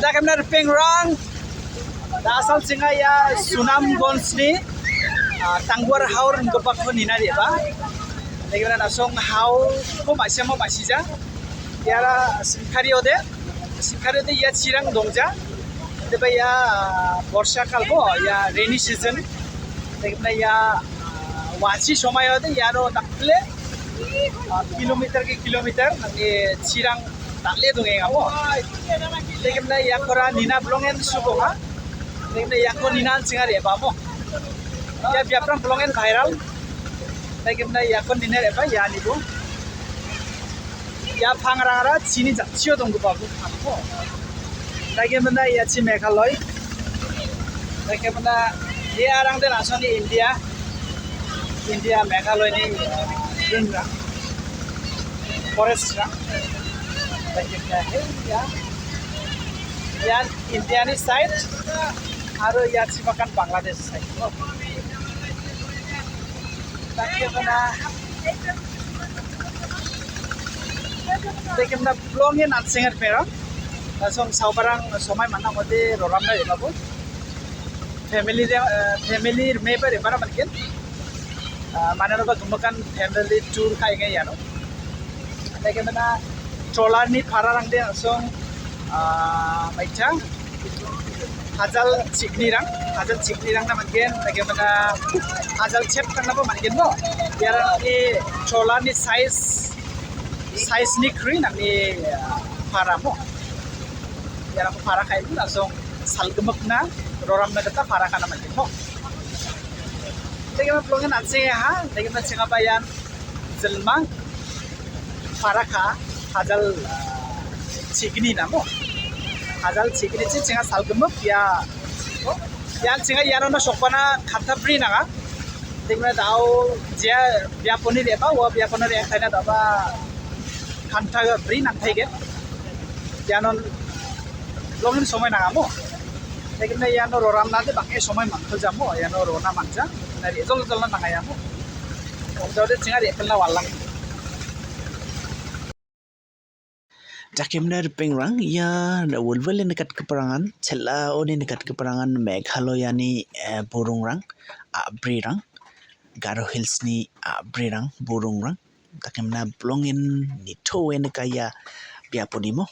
Jakemner pengrang dasal singa ya Sunamgons ni tangguar haur ngepak nina dia ba lagi nasong haur ko masih mau masih ja ya singkario de ya cirang dongja deba ya borsa kalbo ya rainy season lagi ya wachi somay de ya ro takle kilometer ke kilometer nanti cirang takle donge ngamo lagi ya kora nina blongen suboha lagi ya ko nina singa re ba mo ya biapran blongen viral lagi ya ko nina re ba ya nibo ya pangrara chini chio dong ko babu mo lagi ya chi Meghalaya lagi ya arang de nasoni India Meghalaya ni ringra forest ra ya India ni side aro ya chimakan Bangladesh side lagi Dekemna blongin ansinger pera langsung saubarang somai mana mode roramna elabu family member ebara mungkin mana noba gumakan family tour kai ngai yano dekemna trolar ni pararang de langsung baca hajal cikni rang na mungkin dekemna hajal chep kan apa mungkin mo biar ni trolar ni size ni kri nak ni para mo ya aku para kai pun langsung salgemek na roram na data para kana mati mo tege plongen anse ha tege na singa bayan jelma para ka hajal chikni na mo hajal chikni chi singa salgemek ya singa ya na sokpana khatha bri na ga tege na dau je biaponi de ba wa biaponi de khai na da ba khanta bri nang thai ge yanon longin somai nang amo lekin yano roram na de bang somai manthal jamo yano rona manja nari jol na nang ayamo jode chinga de pelna walang Jakemner pengrang ya wulwel nekat keperangan cela oni nekat keperangan Meghalaya ni burungrang abrirang Garo Hills ni abrirang burungrang takemna blongin nito en kaya biaponimo